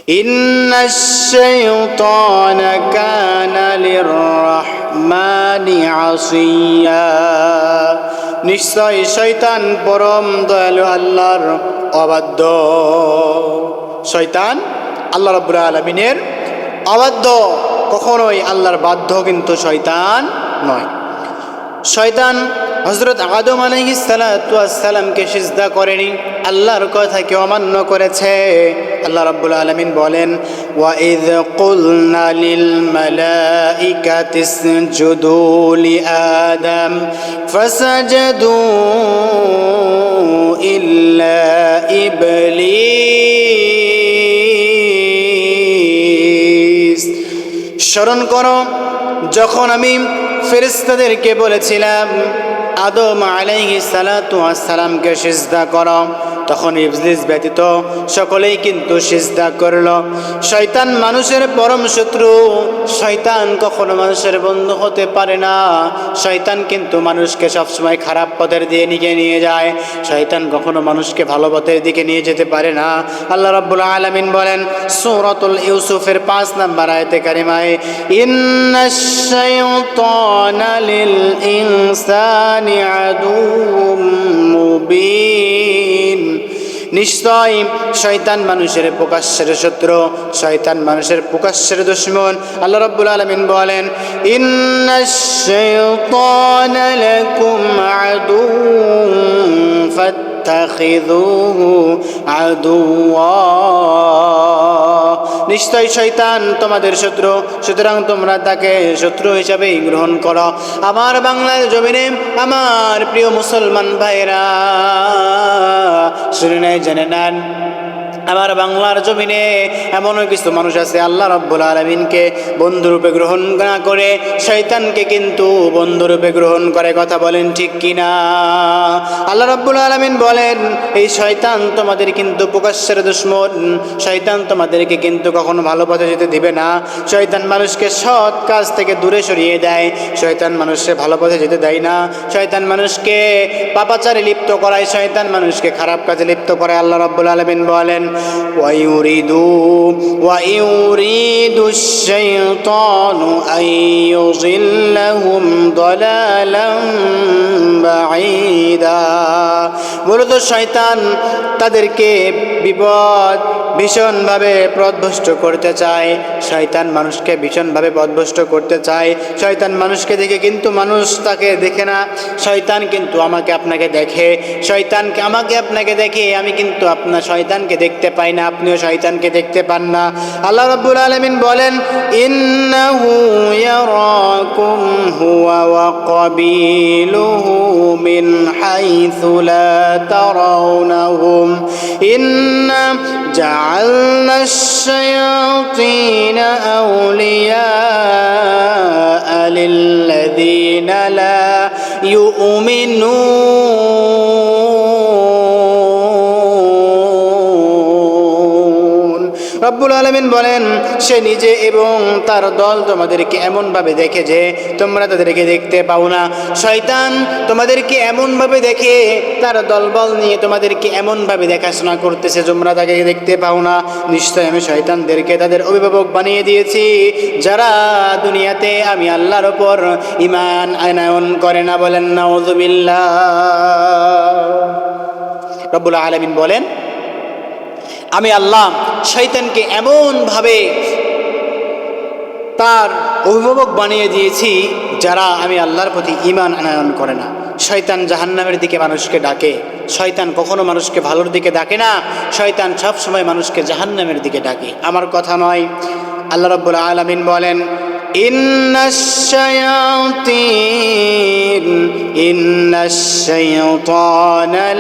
ইন্নাশ শাইতানা কানা লিররহমানি আসিয়া, নিশ্চয় শয়তান পরম দয়ালু আল্লাহর অবাধ্য। শয়তান আল্লাহ রাব্বুল আলামিনের অবাধ্য, কখনোই আল্লাহর বাধ্য কিন্তু শয়তান নয়। শয়তান হযরত আদম আলাইহিস সালাতু ওয়াস সালামকে সিজদা করেনি, আল্লাহর কথাকে অমান্য করেছে। আল্লাহ রাব্বুল আলামিন বলেন, ওয়া ইয কুলনা লিল মালাইকাতি ইসজুদু লি আদম ফাসাজাদু ইল্লা ইবলিস। স্মরণ করো যখন আমি ফেরেশতাদেরকে বলেছিলাম আদম আলাইহিস সালাতু ওয়াস সালামকে সিজদা করো, তখন ইবলিস ব্যতীত সকলেই কিন্তু সিজদা করল। শয়তান মানুষের পরম শত্রু, শয়তান কখনো মানুষের বন্ধু হতে পারে না। শয়তান কিন্তু মানুষকে সবসময় খারাপ পথের দিকে নিয়ে যায়, শয়তান কখনো মানুষকে ভালো পথের দিকে নিয়ে যেতে পারে না। আল্লাহ রাব্বুল আলামিন বলেন সূরাতুল ইউসুফের 5 নম্বর আয়াতে কারিমায়, ইন্নাশ শাইতানা লিল ইনসানি আদুউম মুবিন। নিশ্চয় শয়তান মানুষের প্রকাশ্যের শত্রু, শয়তান মানুষের প্রকাশ্যের দুশমন। আল্লাহ রাব্বুল আলামিন বলেন, ইন্নাশ শাইতানা লাকুম আদুউম ফাত্তাখিযুহু আদুওয়া। নিশ্চয় শয়তান তোমাদের শত্রু, সুতরাং তোমরা তাকে শত্রু হিসাবেই গ্রহণ করো। আমার বাংলার জমিনে আমার প্রিয় মুসলমান ভাইরা শুনে নেন, জেনে নেন, আমার বাংলার জমিনে এমনও কিছু মানুষ আছে আল্লাহ রাব্বুল আলামিনকে বন্ধুরূপে গ্রহণ না করে শয়তানকে কিন্তু বন্ধুরূপে গ্রহণ করে। কথা বলেন ঠিক কিনা? আল্লাহ রাব্বুল আলামিন বলেন এই শয়তান তোমাদের কিন্তু প্রকাশ্যের দুশমন, শয়তান তোমাদেরকে কিন্তু কখনো ভালো পথে যেতে দিবে না। শয়তান মানুষকে সৎ কাজ থেকে দূরে সরিয়ে দেয়, শয়তান মানুষকে ভালো পথে যেতে দেয় না। শয়তান মানুষকে পাপাচারে লিপ্ত করায়, শয়তান মানুষকে খারাপ কাজে লিপ্ত করে। আল্লাহ রাব্বুল আলামিন বলেন, وَيُرِيدُ الشَّيْطَانُ أَن يُضِلَّهُمْ ضَلَالًا بَعِيدًا। মূলত শয়তান তাদেরকে বিপদ ভীষণভাবে পথভ্রষ্ট করতে চায়, শয়তান মানুষকে ভীষণভাবে পথভ্রষ্ট করতে চায়। শয়তান মানুষকে দেখে কিন্তু মানুষ তাকে দেখে না, শয়তান কিন্তু আমাকে আপনাকে দেখে। শয়তানকে আমাকে আপনাকে দেখে, আমি কিন্তু আপনার শয়তানকে দেখতে পাই না, আপনিও শয়তানকে দেখতে পান না। আল্লাহ রাব্বুল আলামিন বলেন, ইন্নাহু ইয়ারাকুম হুয়া ওয়া ক্বাবিলুহু মিন হাইসু লা তারাউনাহুম ইন্না জাআলনা আশ-শায়াতিনা আউলিয়া লিল্লাযীনা লা ইউমিনুন। রব্বুল আলামিন বলেন সে নিজে এবং তার দল তোমাদেরকে এমনভাবে দেখে যে তোমরা তাদেরকে দেখতে পাও না। শয়তান তোমাদেরকে এমনভাবে দেখে, তার দলবল নিয়ে তোমাদেরকে এমনভাবে দেখাশোনা করতেছে তোমরা তাকে দেখতে পাও না। নিশ্চয় আমি শয়তানদেরকে তাদের অভিভাবক বানিয়ে দিয়েছি, যারা দুনিয়াতে আমি আল্লাহর ওপর ঈমান আনয়ন করে না। বলেন নাউযুবিল্লাহ। রব্বুল আলামিন বলেন আমি আল্লাহ শয়তানকে এমনভাবে তার অভিভাবক বানিয়ে দিয়েছি যারা আমি আল্লাহর প্রতি ঈমান আনয়ন করে না। শয়তান জাহান্নামের দিকে মানুষকে ডাকে, শয়তান কখনো মানুষকে ভালোর দিকে ডাকে না, শয়তান সব সময় মানুষকে জাহান্নামের দিকে ডাকে। আমার কথা নয়। আল্লাহ রাব্বুল আলামিন বলেন, ইন্নাশ শায়াতিনা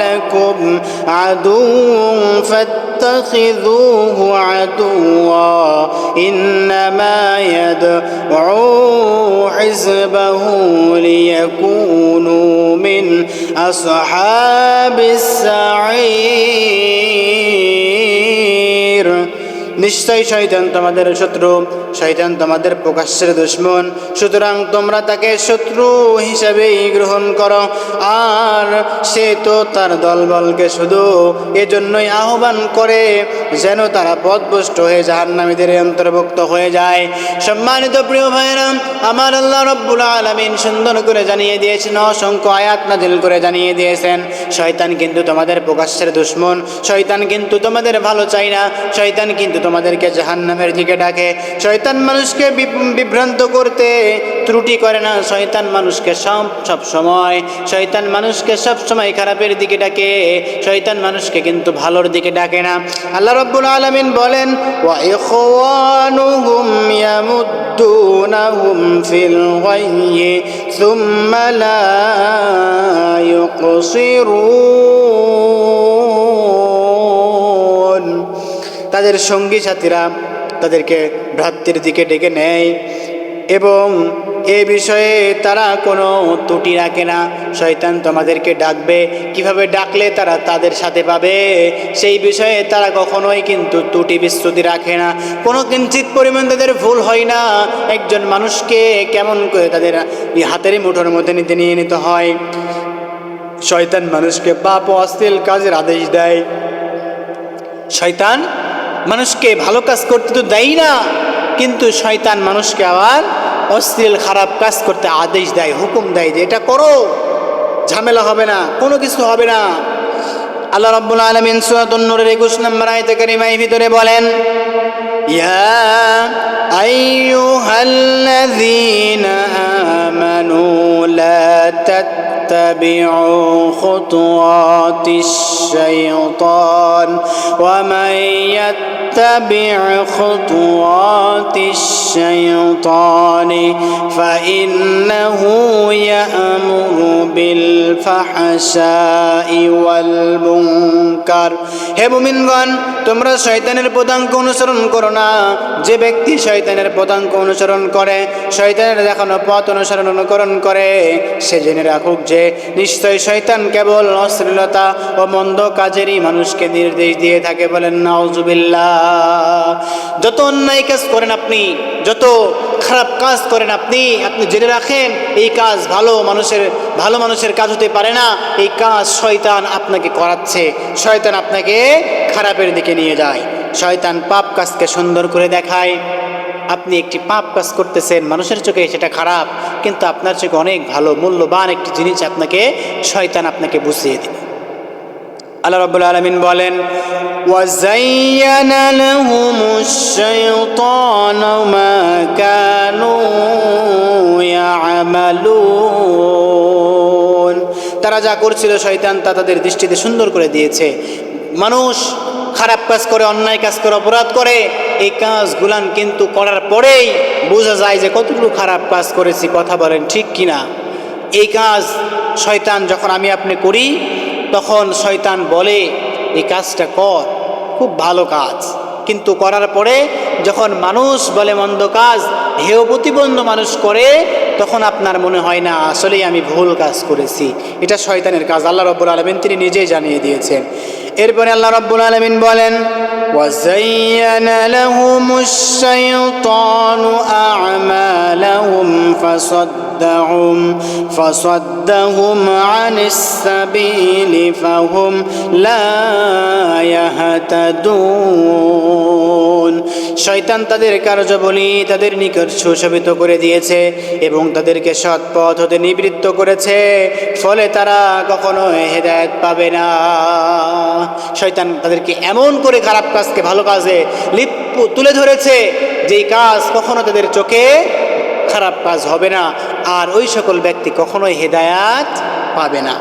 লাকুম আদুউন ফাত্তাখিযুহু আদুওয়া ইন্নামা ইয়াদউ হিজবাহু লিয়াকুনু মিন আসহাবিস সাঈর। নিশ্চয়ই শয়তান তোমাদের শত্রু, শয়তান তোমাদের প্রকাশ্যের দুশমন, সুতরাং তোমরা তাকে শত্রু হিসাবেই গ্রহণ করো। আর সে তো তার দলবলকে শুধু এজন্যই আহ্বান করে যেন তারা পথভ্রষ্ট হয়ে জাহান্নামীদের অন্তর্ভুক্ত হয়ে যায়। সম্মানিত প্রিয় ভাইরা আমার, আল্লাহ রাব্বুল আলামিন সুন্দর করে জানিয়ে দিয়েছেন, অসংখ্য আয়াত নাযিল করে জানিয়ে দিয়েছেন, শয়তান কিন্তু তোমাদের প্রকাশ্যের দুশমন, শয়তান কিন্তু তোমাদের ভালো চায় না, শয়তান কিন্তু তোমাদেরকে জাহান্নামের দিকে ডাকে। শয়তান মানুষকে বিভ্রান্ত করতে ত্রুটি করে না, শয়তান মানুষকে সব সময় সব সময় খারাপের দিকে ডাকে, শয়তান মানুষকে কিন্তু ভালোর দিকে ডাকে না। আল্লাহ রাব্বুল আলামিন বলেন, ওয়া ইখওয়ানুহুম ইয়ামুদ্দুনাহুম ফিল গায়য়ি সুম্মা লা ইউকসিরুন। তাদের সঙ্গী সাথীরা তাদেরকে ভ্রাতৃর দিকে ডেকে নেয় এবং এ বিষয়ে তারা কোনো ত্রুটি রাখে না। শয়তান তোমাদেরকে ডাকবে, কিভাবে ডাকলে তারা তাদের সাথে পাবে সেই বিষয়ে তারা কখনোই কিন্তু ত্রুটি বিচ্যুতি রাখে না, কোনো কিঞ্চিত পরিমাণ তাদের ভুল হয় না। একজন মানুষকে কেমন করে তাদের হাতের মুঠোর মধ্যে নিয়ে নিতে হয়। শয়তান মানুষকে পাপ ও অশ্লীল কাজের আদেশ দেয়। শয়তান মানুষকে ভালো কাজ করতে তো দেয় না, কিন্তু শয়তান মানুষকে আবার অশ্লীল খারাপ কাজ করতে আদেশ দেয়, হুকুম দেয় যে এটা করো, ঝামেলা হবে না, কোনো কিছু হবে না। আল্লাহ রাব্বুল আলামিন সূরাতুন নূরের 21 নম্বর আয়াতে কারিমার ভিতরে বলেন, ইয়া আইয়ুহাল্লাযীনা আমানু লা تتبعوا خطوات الشيطان ومن يتبع خطوات الشيطان فإنه يأمر بالفحشاء والمنكر। হে মুমিনগণ, তোমরা শয়তানের পদাঙ্ক অনুসরণ করো না। যে ব্যক্তি শয়তানের পদাঙ্ক অনুসরণ করে, শয়তানের দেখানো পথ অনুকরণ করে, সে জেনে রাখুক যে নিশ্চয় শয়তান কেবল অশ্লীলতা ও মন্দ কাজেরই মানুষকে নির্দেশ দিয়ে থাকে। বলেন নাউজুবিল্লাহ। যত অন্যায় কাজ করেন আপনি, যত খারাপ কাজ করেন আপনি জেনে রাখেন এই কাজ ভালো মানুষের কাজ হতে পারে না। এই কাজ শয়তান আপনাকে করাচ্ছে, শয়তান আপনাকে খারাপের দিকে নিয়ে যায়। শয়তান পাপ কাজকে সুন্দর করে দেখায়। আপনি একটি পাপ কাজ করতেছেন, মানুষের চোখে সেটা খারাপ, কিন্তু আপনার চোখে অনেক ভালো মূল্যবান একটি জিনিস শয়তান আপনাকে বুঝিয়ে দেবে। আল্লাহ রাব্বুল আলামিন বলেন, ওয়াযায়্যানা লাহুমুশ শাইতানু মা কানু ইয়ামালুন। তারা যা করছিল শয়তান তা তাদের দৃষ্টিতে সুন্দর করে দিয়েছে। মানুষ খারাপ কাজ করে, অন্যায় কাজ করে, অপরাধ করে, এই কাজগুলান কিন্তু করার পরেই বোঝা যায় যে কতটুকু খারাপ কাজ করেছি। কথা বলেন ঠিক কিনা? এই কাজ শয়তান যখন আপনি করি, তখন শয়তান বলে এই কাজটা কর, খুব ভালো কাজ, কিন্তু করার পরে যখন মানুষ বলে মন্দ কাজ, হেয় প্রতিবন্ধ মানুষ করে, তখন আপনার মনে হয় না আসলেই আমি ভুল কাজ করেছি। এটা শয়তানের কাজ। আল্লাহ রাব্বুল আলামিন তিনি নিজেই জানিয়ে দিয়েছেন। এরপরে আল্লাহ রাব্বুল আলামিন বলেন, ওয়াযায়্যানা লাহুমুশ শাইতানু আ'মালাহুম ফাসাদ্দাহুম আনিস সাবিলি ফাহুম লা ইয়াহতাদুন। শয়তান তাদের কার্যাবলী তাদের নিকট সুশোভিত করে দিয়েছে এবং তাদেরকে সৎ পথ হতে নিবৃত্ত করেছে, ফলে তারা কখনো হেদায়েত পাবে না। শয়তান তাদেরকে এমন করে খারাপ কাজকে ভালো কাজে তুলে ধরেছে যেই কাজ কখনো তাদের চোখে খারাপ কাজ হবে না, আর ওই সকল ব্যক্তি কখনোই হেদায়েত পাবে না।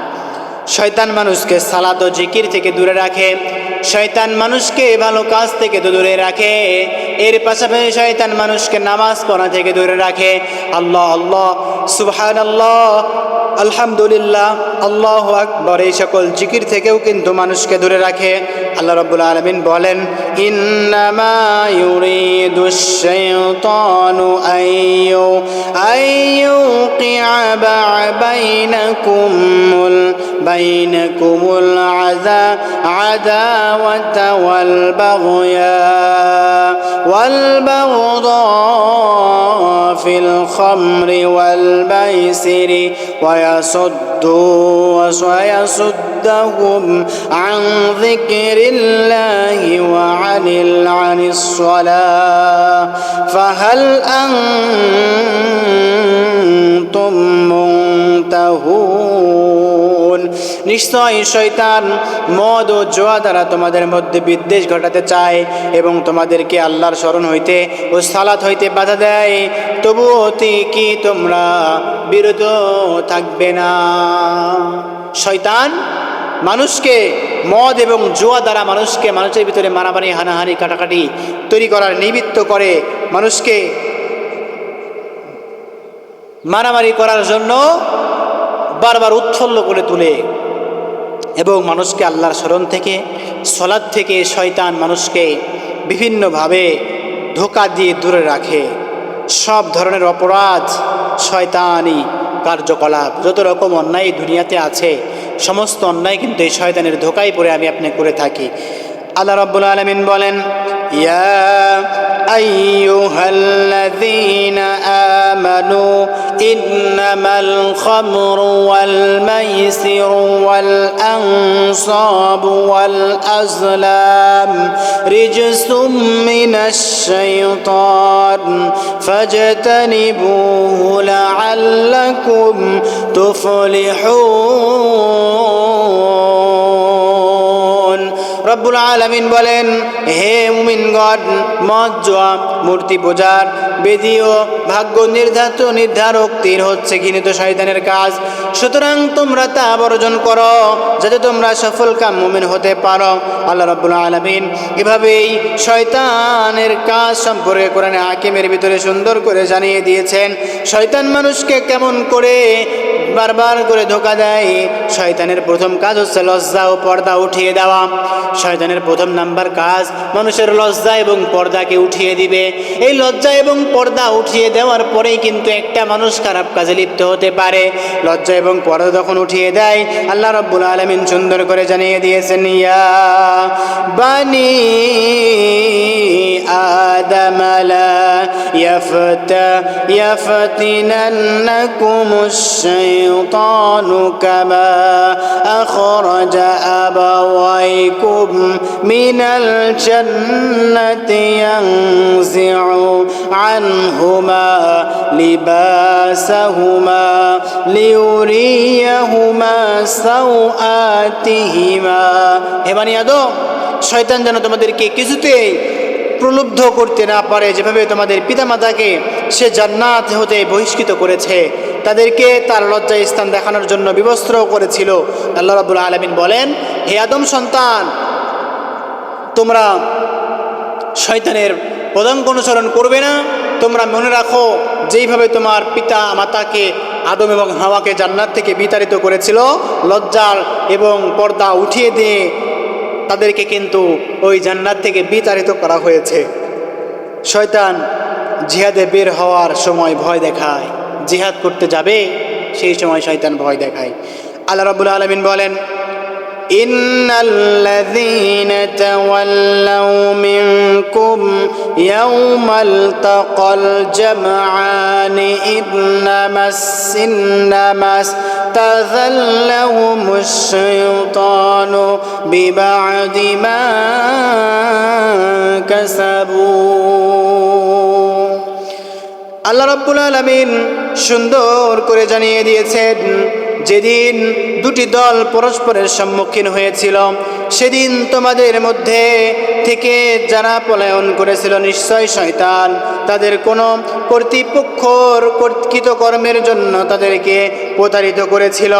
শয়তান মানুষকে সালাত ও জিকির থেকে দূরে রাখে, শয়তান মানুষকে ভালো কাজ থেকে দূরে রাখে। এর পাশাপাশি শয়তান মানুষকে নামাজ পড়া থেকে দূরে রাখে। আল্লাহ আল্লাহ, সুবহানাল্লাহ, আলহামদুলিল্লাহ, আল্লাহু আকবার, এই সকল জিকির থেকেও কিন্তু মানুষকে দূরে রাখে। আল্লাহ রাব্বুল আলামিন বলেন, ইন্নামা ইউরিদুশ শাইতানু আইয়ুকিআ বাইনাকুমুল আদাওয়াতা ওয়াল বাগদা ফিল খামরি ওয়াল মাইসিরি ويصدهم عن ذكر الله وعن الصلاة فهل أنتم منتهون। নিশ্চয় শয়তান মদ ও জুয়া দ্বারা তোমাদের মধ্যে বিদ্বেষ ঘটাতে চায় এবং তোমাদেরকে আল্লাহর স্মরণ হইতে ও সালাত হইতে বাধা দেয়, তবুও কি তোমরা বিরত থাকবে না? শয়তান মানুষকে মদ এবং জুয়া দ্বারা মানুষের ভিতরে মারামারি, হানাহানি, কাটাকাটি তৈরি করার নিমিত্ত করে, মানুষকে মারামারি করার জন্য বারবার উৎফুল্ল করে তোলে এবং মানুষকে আল্লাহর স্মরণ থেকে, সালাত থেকে শয়তান মানুষকে বিভিন্নভাবে ধোঁকা দিয়ে দূরে রাখে। সব ধরনের অপরাধ, শয়তানি কার্যকলাপ, যত রকম অন্যায় দুনিয়াতে আছে, সমস্ত অন্যায় কিন্তু এই শয়তানের ধোঁকায় পড়ে আমি আপনি করে থাকি। আল্লাহ রাব্বুল আলামিন বলেন, ইয়া আইয়ুহাল্লাযীনা আমানু ইন্নামাল খামরু ওয়াল মাইসিরু ওয়াল আনসাবু ওয়াল আজলাম রিজসুম মিনাশ শাইতান ফাজতানিবুহু লাআল্লাকুম তুফলিহুন। রব্বুল আলামিন বলেন, হে মুমিনগণ, মদ, জুয়া, মূর্তি পূজার, বেদী ও ভাগ্য নির্ধারক তীর হচ্ছে ঘৃণিত শয়তানের কাজ। সুতরাং তোমরা তা বর্জন করো যাতে তোমরা সফল কাম মুমিন হতে পারো। আল্লাহ রাব্বুল আলামিন এভাবেই শয়তানের কাজ সম্পর্কে কোরআনে হাকিমের ভিতরে সুন্দর করে জানিয়ে দিয়েছেন। শয়তান মানুষকে কেমন করে বারবার করে ধোঁকা দেয়। শয়তানের প্রথম কাজ হচ্ছে লজ্জা ও পর্দা উঠিয়ে দেওয়া। শয়তানের প্রথম নাম্বার কাজ মানুষের লজ্জা এবং পর্দাকে উঠিয়ে দিবে। এই লজ্জা এবং পর্দা উঠিয়ে দেওয়ার পরেই কিন্তু একটা মানুষ খারাপ কাজে লিপ্ত হতে পারে। লজ্জা এবং পর্দা যখন উঠিয়ে দেয়, আল্লাহ রাব্বুল আলামিন সুন্দর করে জানিয়ে দিয়েছেন, ইয়া বানি আদম লা ইয়াফতিনান্নাকুমুশ শাইতানু কামা আখরাজা আবাওয়াইকুম মিনাল জান্নাতি ইয়ানজিউ আনহুমা লিবাসাহুমা লিউরিয়াহুমা সাওআতিহিমা। হে বনি আদম, শয়তান যেন তোমাদেরকে কিছুতেই প্রলুব্ধ করতে না পারে। যেভাবে তোমাদের পিতামাতাকে সে জান্নাত হতে বহিষ্কৃত করেছে, তাদেরকে তার লজ্জা স্থান দেখানোর জন্য বিবস্ত্র করেছিল। আল্লাহ রাব্বুল আলামিন বলেন, হে আদম সন্তান, তোমরা শয়তানের পদাঙ্ক অনুসরণ করবে না। তোমরা মনে রাখো, যেইভাবে তোমার পিতা মাতাকে আদম এবং হাওয়াকে জান্নাত থেকে বিতাড়িত করেছিল, লজ্জার এবং পর্দা উঠিয়ে দিয়ে তাদেরকে কিন্তু ওই জান্নাত থেকে বিতাড়িত করা হয়েছে। শয়তান জিহাদে বের হওয়ার সময় ভয় দেখায়, জিহাদ করতে যাবে সেই সময় শয়তান ভয় দেখায়। আল্লাহ রাব্বুল আলামিন বলেন, ইন্নাল্লাযীনা তাওয়াল্লাউ মিনকুম ইয়াওমাল তাকাল জামআনি ইন্নামাস তাযাল্লাহুমুশ শাইতানু বিবা'দি মা কাসাবু। আল্লাহ রাব্বুল আলামিন সুন্দর করে জানিয়ে দিয়েছেন, যেদিন দুটি দল পরস্পরের সম্মুখীন হয়েছিল সেদিন তোমাদের মধ্যে থেকে যারা পলায়ন করেছিল নিশ্চয় শয়তান তাদের কোনো কর্তৃপক্ষর কৃতকর্মের জন্য তাদেরকে প্রতারিত করেছিল।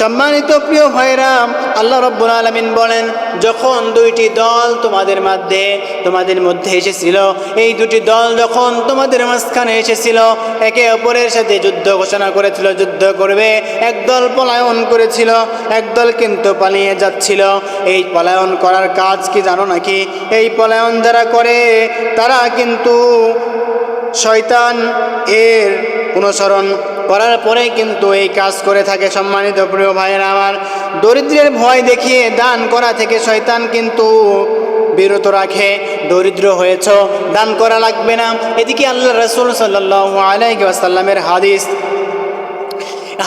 সম্মানিত প্রিয় ভাইরা, আল্লাহ রাব্বুল আলামিন বলেন, যখন দুইটি দল তোমাদের মধ্যে এসেছিল, এই দুটি দল যখন তোমাদের মাঝখানে এসেছিল, একে অপরের সাথে যুদ্ধ ঘোষণা করেছিল, যুদ্ধ করবে। একদল পলায়ন করেছিল, একদল কিন্তু পালিয়ে যাচ্ছিল। এই পলায়ন করার কাজ কি জানো নাকি? এই পলায়ন যারা করে তারা কিন্তু শয়তান এর অনুসরণ করার পরে কিন্তু এই কাজ করে থাকে। সম্মানিত প্রিয় ভাইয়েরা আমার, দরিদ্রের ভয় দেখিয়ে দান করা থেকে শয়তান কিন্তু বিরত রাখে। দরিদ্র হয়েছ, দান করা লাগবে না। এদিকে আল্লাহ রাসূল সাল্লাল্লাহু আলাইহি ওয়াসাল্লামের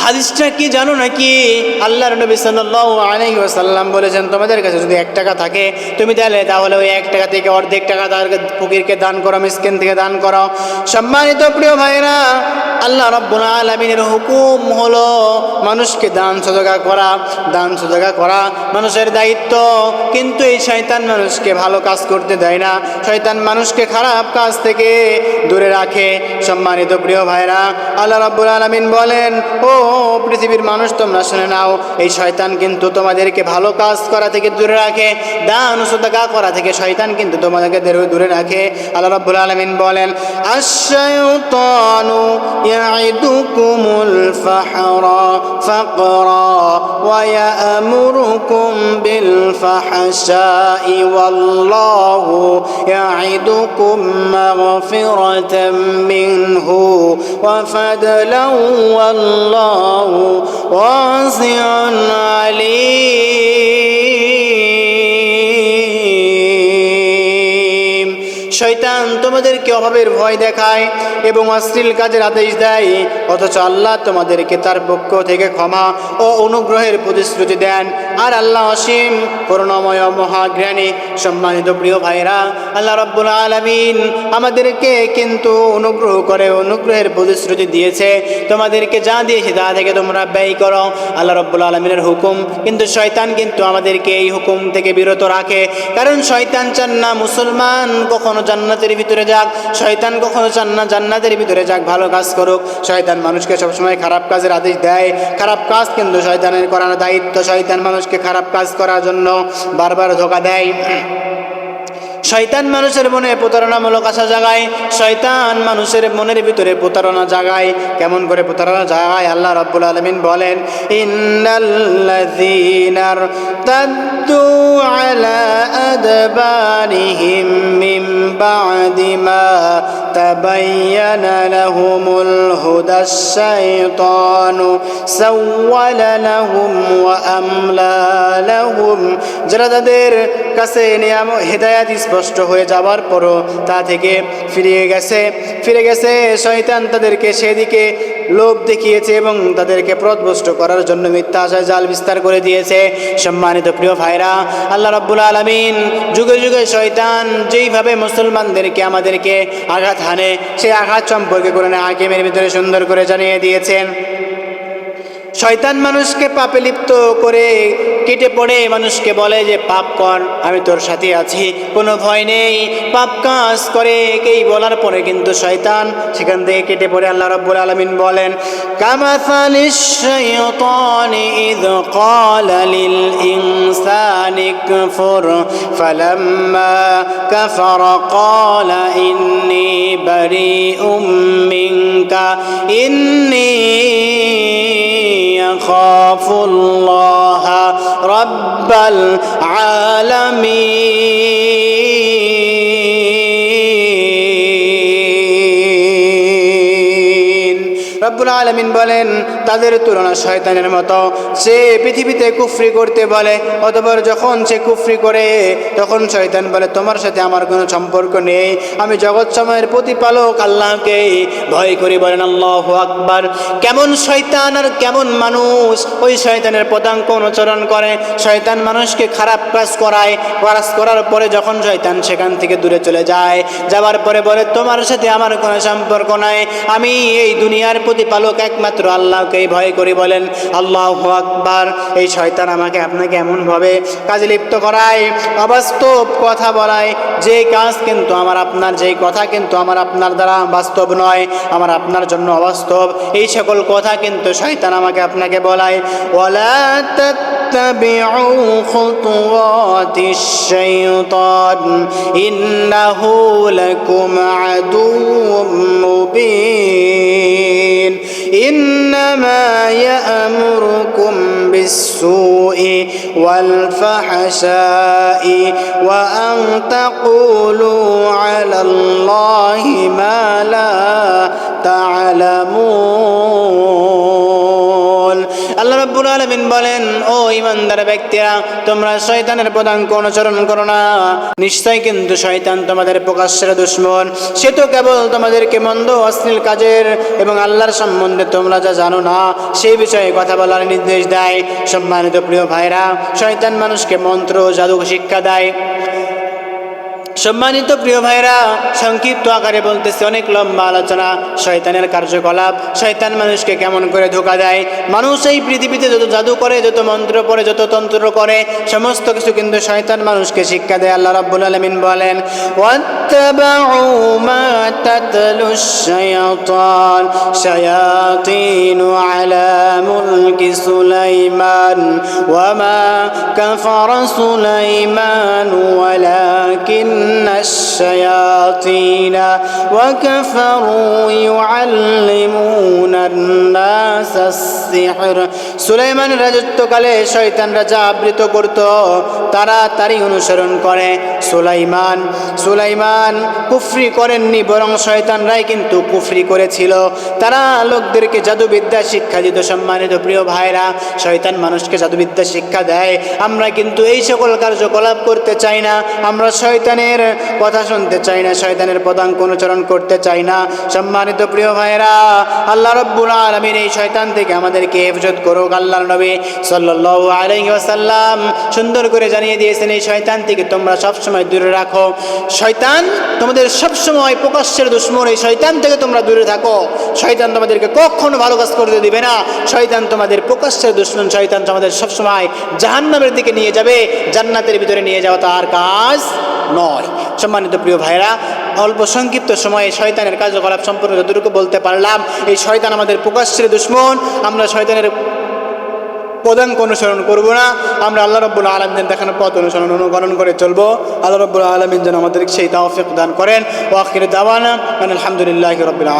হাদিসটা কি জানো নাকি? আল্লাহর নবী সাল্লাল্লাহু আলাইহি ওয়াসাল্লাম বলেছেন, তোমাদের কাছে যদি 1 টাকা থাকে তুমি তাহলে ওই 1 টাকা থেকে অর্ধেক টাকা তার ফকিরকে দান করো, মিসকিন থেকে দান করো। সম্মানিত প্রিয় ভাইরা, আল্লাহ রাব্বুল আলামিনের হুকুম হলো মানুষকে দান সদকা করা মানুষের দায়িত্ব। কিন্তু এই শয়তান মানুষকে ভালো কাজ করতে দেয় না, শয়তান মানুষকে খারাপ কাজ থেকে দূরে রাখে। সম্মানিত প্রিয় ভাইরা, আল্লাহ রাব্বুল আলামিন বলেন, ও পৃথিবীর মানুষ তোমরা শুনে নাও, এই শয়তান কিন্তু তোমাদেরকে ভালো কাজ করা থেকে দূরে রাখে, দান সদকা করা থেকে শয়তান কিন্তু তোমাদেরকে দূরে রাখে। আল্লাহ রাব্বুল আলামিন বলেন, আশ-শায়তানু ইয়াইদুকুমুল ফাকরা ওয়া ইয়া'মুরুকুম বিল ফাহশাই ওয়াল্লাহু ইয়াইদুকুম মাগফিরাতাম মিনহু ওয়া ফাদলান ওয়াল্লাহু ওয়াসিউন আলীম। শয়তান তোমাদেরকে অভাবের ভয় দেখায় এবং অশ্লীল কাজের আদেশ দেয়, অথচ আল্লাহ তোমাদেরকে তার পক্ষ থেকে ক্ষমা ও অনুগ্রহের প্রতিশ্রুতি দেন। আর আল্লাহ অসীম করুণাময় মহাজ্ঞানী। সম্মানিত প্রিয় ভাইরা, আল্লাহ রাব্বুল আলামিন আমাদেরকে কিন্তু অনুগ্রহ করে অনুগ্রহের প্রতিশ্রুতি দিয়েছে। তোমাদেরকে যা দিয়েছে তা থেকে তোমরা ব্যয় করো, আল্লাহ রাব্বুল আলামিনের হুকুম। কিন্তু শয়তান কিন্তু আমাদেরকে এই হুকুম থেকে বিরত রাখে, কারণ শয়তান চান না মুসলমান কখনো জান্নাতের ভিতরে যাক, শয়তান কখনো চান না জান্নাতের ভিতরে যাক, ভালো কাজ করুক। শয়তান মানুষকে সবসময় খারাপ কাজের আদেশ দেয়, খারাপ কাজ কিন্তু শয়তানের করার দায়িত্ব। শয়তান মানুষকে খারাপ কাজ করার জন্য বারবার ধোঁকা দেয়। শয়তান মানুষের মনে প্রতারণামূলক আশা জাগায়, শয়তান মানুষের মনের ভিতরে প্রতারণা জাগায়। কেমন করে প্রতারণা জাগায়? আল্লাহ রাব্বুল আলামিন বলেন, ইন্নাল্লাযীনা ইরতাদ্দু আলা আদবারিহিম মিন বা'দি মা তাবায়্যানা লাহুমুল হুদাশ শাইতানু সাওয়ালা লাহুম ওয়া আমলা লাহুম। যারা তাদের কাছে হিদায়াত স্পষ্ট হয়ে যাবার পরও তা থেকে ফিরে গেছে শয়তান তাদেরকে সেদিকে লোভ দেখিয়েছে এবং তাদেরকে পথভ্রষ্ট করার জন্য মিথ্যা আশায় জাল বিস্তার করে দিয়েছে। সম্মানিত প্রিয় ভাইরা, আল্লাহ রাব্বুল আলামিন যুগে যুগে শয়তান যেইভাবে মুসলমানদেরকে আমাদেরকে আঘাত হানে, সেই আঘাত সম্পর্কে কোরআনে হাকিমের ভিতরে সুন্দর করে জানিয়ে দিয়েছেন। শয়তান মানুষকে পাপে লিপ্ত করে কেটে পড়ে মানুষকে বলে যে পাপ কর, আমি তোর সাথে আছি, কোনো ভয় নেই, পাপ কাজ করে এই বলার পরে কিন্তু শয়তান সেখান থেকে কেটে পড়ে। আল্লাহ রাব্বুল আলামিন বলেন, কামাসালিশ শাইতানি ইয ক্বালা লিল ইনসানি কফর ফালাম্মা কাফারা ক্বালা ইন্নী বারিউম মিনকা ইন্নী আখাফুল্লাহ রাব্বাল আলামিন। রব্বুল আলামিন বলেন, তাদের তুলনা শয়তানের মতো। সে পৃথিবীতে কুফরি করতে বলে, অতঃপর যখন সে কুফরি করে তখন শয়তান বলে, তোমার সাথে আমার কোনো সম্পর্ক নেই, আমি জগৎ সময়ের প্রতিপালক আল্লাহকে ভয় করি। বলেন আল্লাহু আকবার। কেমন শয়তান আর কেমন মানুষ ওই শয়তানের পদাঙ্ক অনুসরণ করে। শয়তান মানুষকে খারাপ কাজ করার পরে যখন শয়তান সেখান থেকে দূরে চলে যায়, যাবার পরে বলে, তোমার সাথে আমার কোনো সম্পর্ক নাই, আমি এই দুনিয়ার প্রতিপালক একমাত্র আল্লাহকেই ভয় করি, বলেন আল্লাহু আকবার। এই শয়তান আমাকে আপনাকে এমনভাবে কাজে লিপ্ত করায়, অবাস্তব কথা বলায়, যে কাজ কিন্তু আমার আপনার, যেই কথা কিন্তু আমার আপনার দ্বারা বাস্তব নয়, আমার আপনার জন্য অবাস্তব, এই সকল কথা কিন্তু শয়তান আমাকে আপনাকে বলায়। ওয়ালা তাত্তাবিউ খুতুওয়াতিশ শাইতান ইন্নাহু লাকুম আদুউম মুবিন ইন্নামা ইয়া'মুরুকুম বিস-সুই ওয়াল ফাহশাই ওয়া আন তাকুলু আলাল্লাহি মা লা তা'লামুন। আল্লাহ রাব্বুল আলামিন বলেন, ও ঈমানদার ব্যক্তিরা, তোমরা শয়তানের পদাঙ্ক অনুসরণ করো না। নিশ্চয় কিন্তু শয়তান তোমাদের প্রকাশ্যের দুশমন। সে তো কেবল তোমাদেরকে মন্দ অশ্লীল কাজের এবং আল্লাহর সম্বন্ধে তোমরা যা জানো না সেই বিষয়ে কথা বলার নির্দেশ দেয়। সম্মানিত প্রিয় ভাইরা, শয়তান মানুষকে মন্ত্র জাদু শিক্ষা দেয়। সম্মানিত প্রিয় ভাইরা, সংক্ষিপ্ত আকারে বলতেছে, অনেক লম্বা আলোচনা। শয়তানের কার্যকলাপ, শয়তান মানুষকে কেমন করে ধোঁকা দেয়। মানুষ এই পৃথিবীতে যত জাদু করে, যত মন্ত্র পড়ে, যত তন্ত্র করে, সমস্ত কিছু কিন্তু শয়তান মানুষকে শিক্ষা দেয়। আল্লাহ রাব্বুল আলামিন বলেন, ওয়াত্তাবাউ মা তাতলুশ শায়াতান শায়াতিনু আলা মুলকি সুলাইমান ওয়া মা কাফারা সুলাইমান ওয়ালাকিন الشياطين وكفروا يعلمون الناس السحر। সুলাইমান রাজত্বকালে শয়তানরা যা আবৃত করত তারা তারই অনুসরণ করে। সুলাইমান কুফরি করেননি, বরং শয়তানরাই কিন্তু কুফরি করেছিল। তারা লোকদেরকে জাদুবিদ্যা শিক্ষা দিত। সম্মানিত প্রিয় ভাইরা, শয়তান মানুষকে জাদুবিদ্যা শিক্ষা দেয়। আমরা কিন্তু এই সকল কার্যকলাপ করতে চাই না। আমরা শয়তানের কথা শুনতে চাই না, শয়তানের পদাঙ্ক অনুসরণ করতে চাই না। সম্মানিত প্রিয় ভাইরা, আল্লাহ রাব্বুল আলামিন এই শয়তান থেকে আমাদেরকে হেফাজত করুক। আল্লাহর নবী সাল্লাল্লাহু আলাইহি ওয়াসাল্লাম সুন্দর করে জানিয়ে দিয়েছেন, এই শয়তান থেকে তোমরা সবসময় দূরে রাখো। শয়তান তোমাদের সবসময় প্রকাশ্যের দুশমন। এই শয়তান থেকে তোমরা দূরে থাকো। শয়তান তোমাদেরকে কখনো ভালো কাজ করতে দিবে না। শয়তান তোমাদের প্রকাশ্যের দুশমন। শয়তান তোমাদের সবসময় জাহান্নামের দিকে নিয়ে যাবে। জান্নাতের ভিতরে নিয়ে যাওয়া তার কাজ নয়। সম্মানিত প্রিয় ভাইরা, অল্প সংক্ষিপ্ত সময়ে শয়তানের কার্যকলাপ সম্পর্কে যতটুকু বলতে পারলাম। এই শয়তান আমাদের প্রকাশ্যের দুশমন। আমরা শয়তানের পদাঙ্ক অনুসরণ করব না। আমরা আল্লাহ রাব্বুল আলামিনের দেখানো পথ অনুসরণ করে চলবো। আল্লাহ রাব্বুল আলামিন যেন আমাদের সেই তৌফিক দান করেন। ওয়া আখিরু দাওয়ানা আলহামদুলিল্লাহি রাব্বিল আলামিন।